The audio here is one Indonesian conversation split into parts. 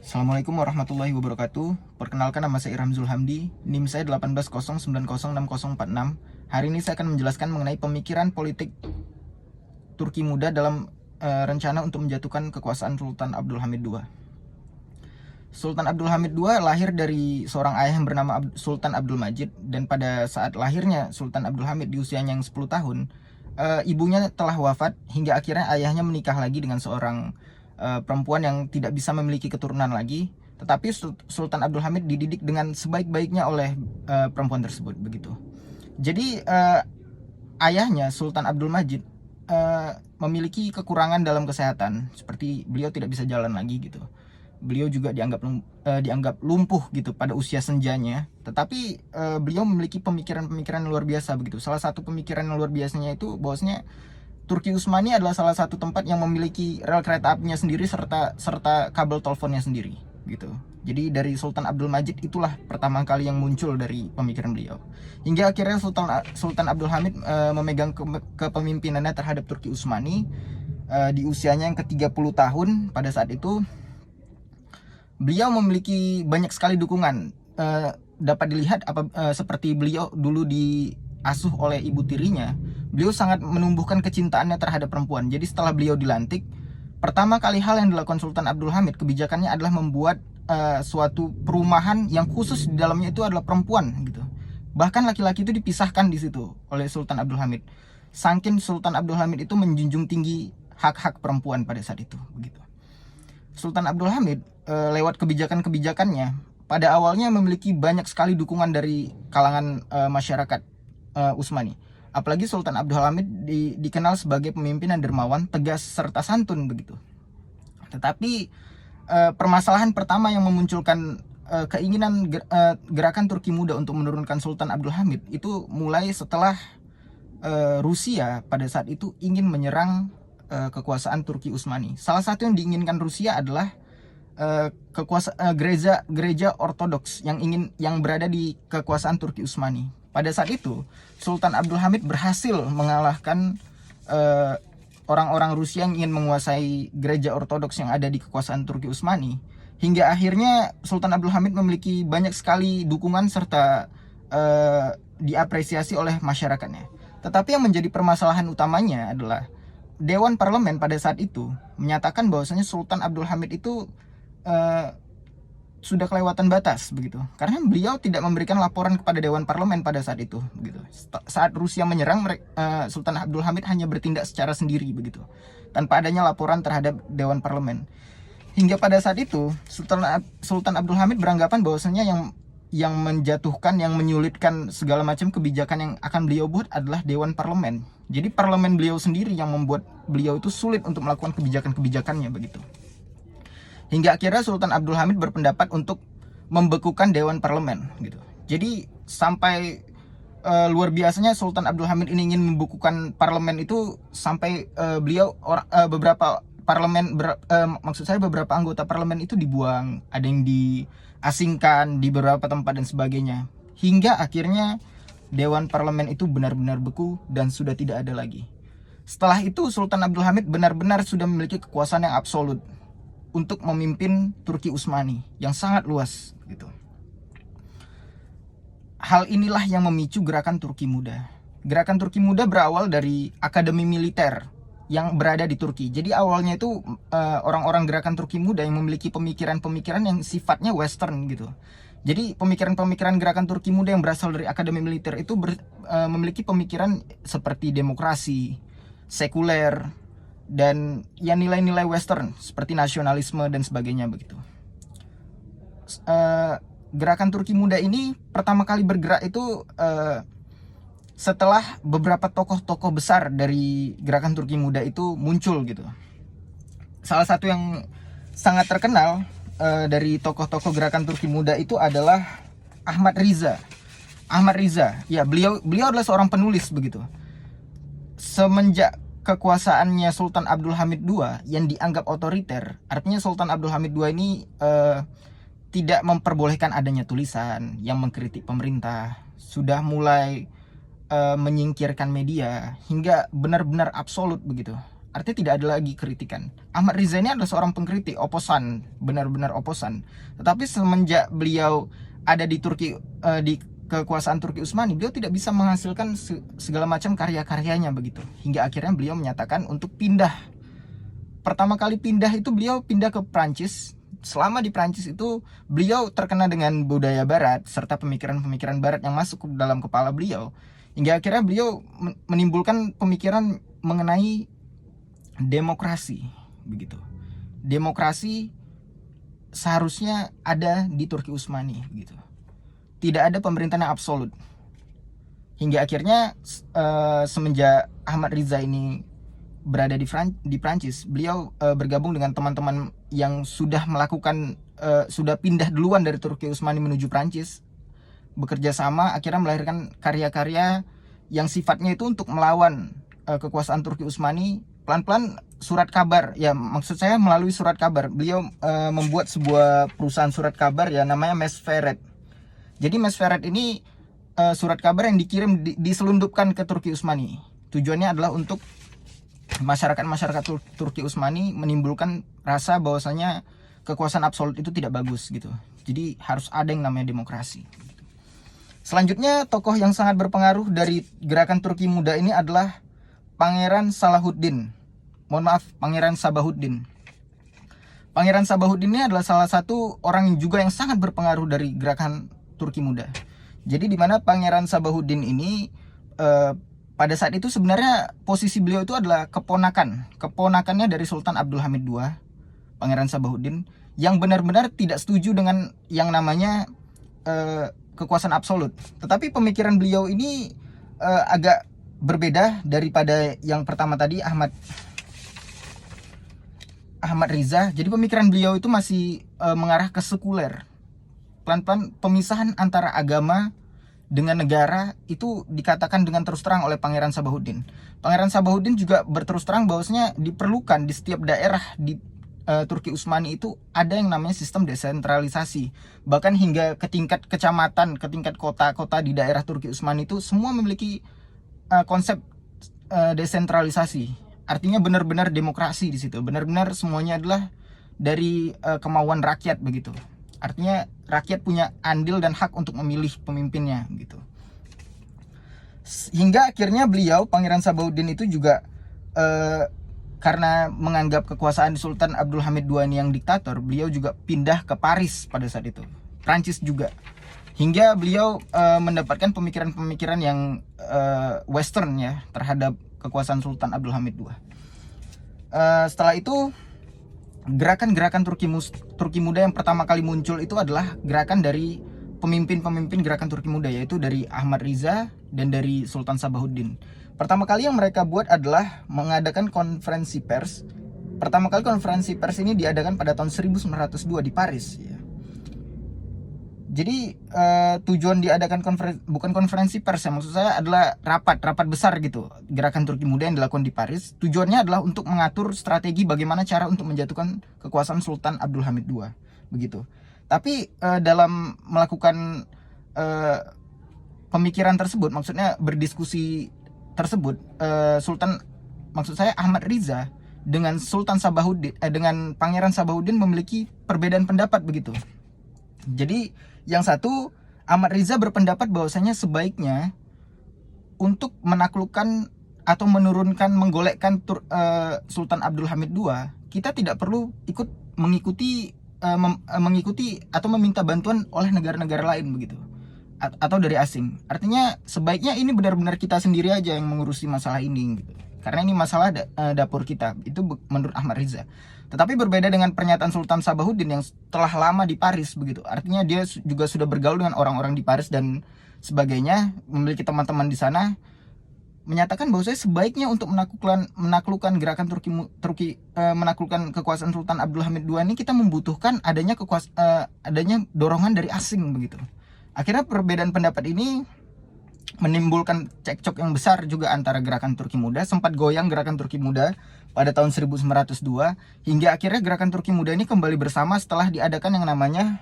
Assalamualaikum warahmatullahi wabarakatuh. Perkenalkan, nama saya Irham Zulhamdi, NIM saya 18090646. Hari ini saya akan menjelaskan mengenai pemikiran politik Turki muda dalam rencana untuk menjatuhkan kekuasaan Sultan Abdul Hamid II. Sultan Abdul Hamid II lahir dari seorang ayah yang bernama Sultan Abdul Majid, dan pada saat lahirnya Sultan Abdul Hamid di usianya yang 10 tahun, ibunya telah wafat hingga akhirnya ayahnya menikah lagi dengan seorang perempuan yang tidak bisa memiliki keturunan lagi. Tetapi Sultan Abdul Hamid dididik dengan sebaik-baiknya oleh perempuan tersebut begitu. Jadi ayahnya Sultan Abdul Majid memiliki kekurangan dalam kesehatan, seperti beliau tidak bisa jalan lagi gitu. Beliau juga dianggap lumpuh gitu pada usia senjanya. Tetapi beliau memiliki pemikiran-pemikiran luar biasa begitu. Salah satu pemikiran yang luar biasanya itu bahwasanya Turki Utsmani adalah salah satu tempat yang memiliki rel kereta apinya sendiri serta kabel teleponnya sendiri gitu. Jadi dari Sultan Abdul Majid itulah pertama kali yang muncul dari pemikiran beliau. Hingga akhirnya Sultan Abdul Hamid memegang kepemimpinannya terhadap Turki Utsmani di usianya yang ke-30 tahun. Pada saat itu beliau memiliki banyak sekali dukungan. Dapat dilihat seperti beliau dulu diasuh oleh ibu tirinya, beliau sangat menumbuhkan kecintaannya terhadap perempuan. Jadi setelah beliau dilantik, pertama kali hal yang dilakukan Sultan Abdul Hamid, kebijakannya adalah membuat suatu perumahan yang khusus di dalamnya itu adalah perempuan gitu. Bahkan laki-laki itu dipisahkan di situ oleh Sultan Abdul Hamid. Saking Sultan Abdul Hamid itu menjunjung tinggi hak-hak perempuan pada saat itu begitu. Sultan Abdul Hamid lewat kebijakan-kebijakannya pada awalnya memiliki banyak sekali dukungan dari kalangan masyarakat Utsmani. Apalagi Sultan Abdul Hamid dikenal sebagai pemimpin yang dermawan, tegas, serta santun begitu. Tetapi permasalahan pertama yang memunculkan keinginan gerakan Turki muda untuk menurunkan Sultan Abdul Hamid itu mulai setelah Rusia pada saat itu ingin menyerang kekuasaan Turki Utsmani. Salah satu yang diinginkan Rusia adalah gereja Ortodoks yang berada di kekuasaan Turki Utsmani. Pada saat itu Sultan Abdul Hamid berhasil mengalahkan orang-orang Rusia yang ingin menguasai gereja Ortodoks yang ada di kekuasaan Turki Utsmani. Hingga akhirnya Sultan Abdul Hamid memiliki banyak sekali dukungan serta diapresiasi oleh masyarakatnya. Tetapi yang menjadi permasalahan utamanya adalah Dewan Parlemen pada saat itu menyatakan bahwasanya Sultan Abdul Hamid itu sudah kelewatan batas begitu, karena beliau tidak memberikan laporan kepada Dewan Parlemen pada saat itu begitu. Saat Rusia menyerang, Sultan Abdul Hamid hanya bertindak secara sendiri begitu, tanpa adanya laporan terhadap Dewan Parlemen. Hingga pada saat itu Sultan Abdul Hamid beranggapan bahwasanya yang menjatuhkan, yang menyulitkan segala macam kebijakan yang akan beliau buat adalah Dewan Parlemen. Jadi parlemen beliau sendiri yang membuat beliau itu sulit untuk melakukan kebijakan-kebijakannya begitu. Hingga akhirnya Sultan Abdul Hamid berpendapat untuk membekukan Dewan Parlemen gitu. Jadi sampai luar biasanya Sultan Abdul Hamid ini ingin membekukan parlemen itu sampai beberapa beberapa anggota parlemen itu dibuang, ada yang diasingkan di beberapa tempat dan sebagainya. Hingga akhirnya Dewan Parlemen itu benar-benar beku dan sudah tidak ada lagi. Setelah itu Sultan Abdul Hamid benar-benar sudah memiliki kekuasaan yang absolut untuk memimpin Turki Utsmani yang sangat luas gitu. Hal inilah yang memicu gerakan Turki muda. Gerakan Turki muda berawal dari akademi militer yang berada di Turki. Jadi awalnya itu orang-orang gerakan Turki muda yang memiliki pemikiran-pemikiran yang sifatnya western gitu. Jadi pemikiran-pemikiran gerakan Turki muda yang berasal dari akademi militer itu memiliki pemikiran seperti demokrasi, sekuler, dan ya nilai-nilai western seperti nasionalisme dan sebagainya begitu. Gerakan Turki muda ini pertama kali bergerak itu setelah beberapa tokoh-tokoh besar dari gerakan Turki muda itu muncul gitu. Salah satu yang sangat terkenal dari tokoh-tokoh gerakan Turki muda itu adalah Ahmad Riza. Ahmad Riza, ya beliau adalah seorang penulis begitu. Semenjak kekuasaannya Sultan Abdul Hamid II yang dianggap otoriter, artinya Sultan Abdul Hamid II ini tidak memperbolehkan adanya tulisan yang mengkritik pemerintah, sudah mulai menyingkirkan media hingga benar-benar absolut begitu. artinya tidak ada lagi kritikan. Ahmad Riza ini adalah seorang pengkritik, oposan, benar-benar oposan. Tetapi semenjak beliau ada di Turki, di kekuasaan Turki Utsmani, beliau tidak bisa menghasilkan segala macam karya-karyanya begitu. Hingga akhirnya beliau menyatakan untuk pindah. Pertama kali pindah itu beliau pindah ke Prancis. Selama di Prancis itu beliau terkena dengan budaya barat serta pemikiran-pemikiran barat yang masuk ke dalam kepala beliau. Hingga akhirnya beliau menimbulkan pemikiran mengenai demokrasi begitu. Demokrasi seharusnya ada di Turki Utsmani gitu. Tidak ada pemerintahan yang absolut. Hingga akhirnya semenjak Ahmad Riza ini berada di Prancis, beliau bergabung dengan teman-teman yang sudah melakukan sudah pindah duluan dari Turki Utsmani menuju Prancis, bekerja sama akhirnya melahirkan karya-karya yang sifatnya itu untuk melawan kekuasaan Turki Utsmani. Pelan-pelan surat kabar, ya maksud saya melalui surat kabar, beliau membuat sebuah perusahaan surat kabar ya namanya Mesferet. Jadi Mesferet ini surat kabar yang dikirim diselundupkan ke Turki Utsmani. Tujuannya adalah untuk masyarakat Turki Utsmani menimbulkan rasa bahwasanya kekuasaan absolut itu tidak bagus gitu. Jadi harus ada yang namanya demokrasi. Selanjutnya tokoh yang sangat berpengaruh dari gerakan Turki Muda ini adalah Pangeran Salahuddin. Mohon maaf, Pangeran Sabahuddin. Pangeran Sabahuddin ini adalah salah satu orang juga yang sangat berpengaruh dari gerakan Turki Muda. Jadi di mana Pangeran Sabahuddin ini pada saat itu sebenarnya posisi beliau itu adalah keponakannya dari Sultan Abdul Hamid II, Pangeran Sabahuddin, yang benar-benar tidak setuju dengan yang namanya kekuasaan absolut. Tetapi pemikiran beliau ini agak berbeda daripada yang pertama tadi, Ahmad Riza. Jadi pemikiran beliau itu masih mengarah ke sekuler. Pelan-pelan pemisahan antara agama dengan negara itu dikatakan dengan terus terang oleh Pangeran Sabahuddin. Pangeran Sabahuddin juga berterus terang bahwasanya diperlukan di setiap daerah di Turki Utsmani itu ada yang namanya sistem desentralisasi. Bahkan hingga ke tingkat kecamatan, ke tingkat kota-kota di daerah Turki Utsmani itu semua memiliki konsep desentralisasi. Artinya benar-benar demokrasi di situ. Benar-benar semuanya adalah dari kemauan rakyat begitu. Artinya rakyat punya andil dan hak untuk memilih pemimpinnya gitu. Hingga akhirnya beliau, Pangeran Sabahuddin itu juga karena menganggap kekuasaan Sultan Abdul Hamid II ini yang diktator, beliau juga pindah ke Paris pada saat itu, Prancis juga. Hingga beliau mendapatkan pemikiran-pemikiran yang western ya terhadap kekuasaan Sultan Abdul Hamid II. Setelah itu gerakan-gerakan Turki Muda yang pertama kali muncul itu adalah gerakan dari pemimpin-pemimpin gerakan Turki Muda, yaitu dari Ahmad Riza dan dari Sultan Sabahuddin. Pertama kali yang mereka buat adalah mengadakan konferensi pers. Pertama kali konferensi pers ini diadakan pada tahun 1902 di Paris ya. Jadi tujuan diadakan bukan konferensi pers ya, maksud saya adalah rapat besar gitu. Gerakan Turki Muda yang dilakukan di Paris, tujuannya adalah untuk mengatur strategi bagaimana cara untuk menjatuhkan kekuasaan Sultan Abdul Hamid II, begitu. Tapi dalam melakukan pemikiran tersebut, maksudnya berdiskusi tersebut, maksud saya Ahmad Riza dengan Sultan Sabahuddin, dengan Pangeran Sabahuddin memiliki perbedaan pendapat begitu. Jadi yang satu, Ahmad Riza berpendapat bahwasanya sebaiknya untuk menaklukkan atau menurunkan, menggolekkan Sultan Abdul Hamid II, kita tidak perlu ikut mengikuti atau meminta bantuan oleh negara-negara lain begitu, atau dari asing. Artinya sebaiknya ini benar-benar kita sendiri aja yang mengurusi masalah ini gitu. Karena ini masalah dapur kita. Itu menurut Ahmad Riza. Tetapi berbeda dengan pernyataan Sultan Sabahuddin yang telah lama di Paris begitu. Artinya dia juga sudah bergaul dengan orang-orang di Paris dan sebagainya, memiliki teman-teman di sana, menyatakan bahwa saya sebaiknya untuk menaklukkan gerakan menaklukkan kekuasaan Sultan Abdul Hamid II ini kita membutuhkan adanya dorongan dari asing begitu. Akhirnya perbedaan pendapat ini menimbulkan cekcok yang besar juga antara gerakan Turki Muda. Sempat goyang gerakan Turki Muda pada tahun 1902 hingga akhirnya gerakan Turki Muda ini kembali bersama setelah diadakan yang namanya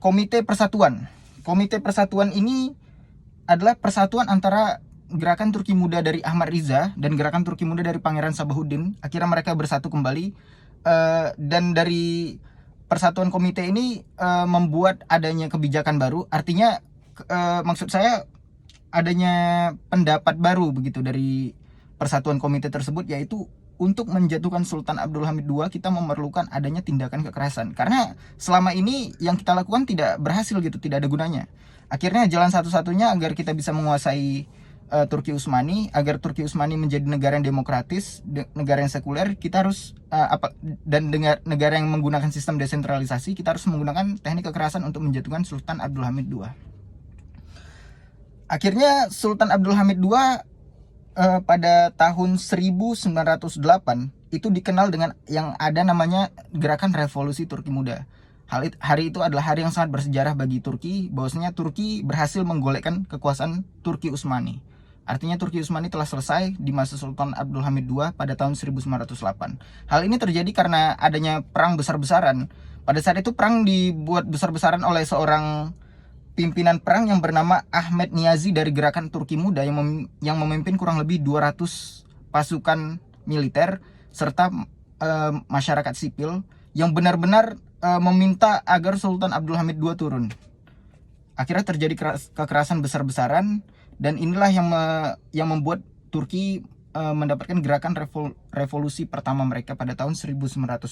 Komite Persatuan. Komite Persatuan ini adalah persatuan antara gerakan Turki Muda dari Ahmad Riza dan gerakan Turki Muda dari Pangeran Sabahuddin, akhirnya mereka bersatu kembali, dan dari persatuan komite ini membuat adanya kebijakan baru. Artinya maksud saya adanya pendapat baru begitu dari persatuan komite tersebut, yaitu untuk menjatuhkan Sultan Abdul Hamid II kita memerlukan adanya tindakan kekerasan, karena selama ini yang kita lakukan tidak berhasil gitu, tidak ada gunanya. Akhirnya jalan satu-satunya agar kita bisa menguasai Turki Utsmani, agar Turki Utsmani menjadi negara yang demokratis, negara yang sekuler, kita harus dan negara yang menggunakan sistem desentralisasi, kita harus menggunakan teknik kekerasan untuk menjatuhkan Sultan Abdul Hamid II. Akhirnya Sultan Abdul Hamid II pada tahun 1908 itu dikenal dengan yang ada namanya Gerakan Revolusi Turki Muda. Hari itu adalah hari yang sangat bersejarah bagi Turki, bahwasanya Turki berhasil menggolekkan kekuasaan Turki Utsmani. Artinya Turki Utsmani telah selesai di masa Sultan Abdul Hamid II pada tahun 1908. Hal ini terjadi karena adanya perang besar-besaran. Pada saat itu perang dibuat besar-besaran oleh seorang pimpinan perang yang bernama Ahmet Niyazi dari Gerakan Turki Muda yang memimpin kurang lebih 200 pasukan militer serta masyarakat sipil yang benar-benar meminta agar Sultan Abdul Hamid II turun. Akhirnya terjadi kekerasan besar-besaran, dan inilah yang membuat Turki mendapatkan gerakan revolusi pertama mereka pada tahun 1908.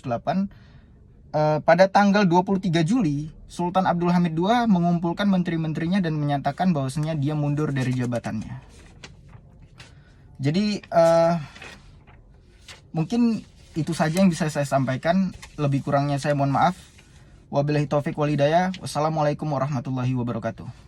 Pada tanggal 23 Juli, Sultan Abdul Hamid II mengumpulkan menteri-menterinya dan menyatakan bahwasanya dia mundur dari jabatannya. Jadi mungkin itu saja yang bisa saya sampaikan. Lebih kurangnya saya mohon maaf. Wabillahi taufik wal hidayah. Wassalamualaikum warahmatullahi wabarakatuh.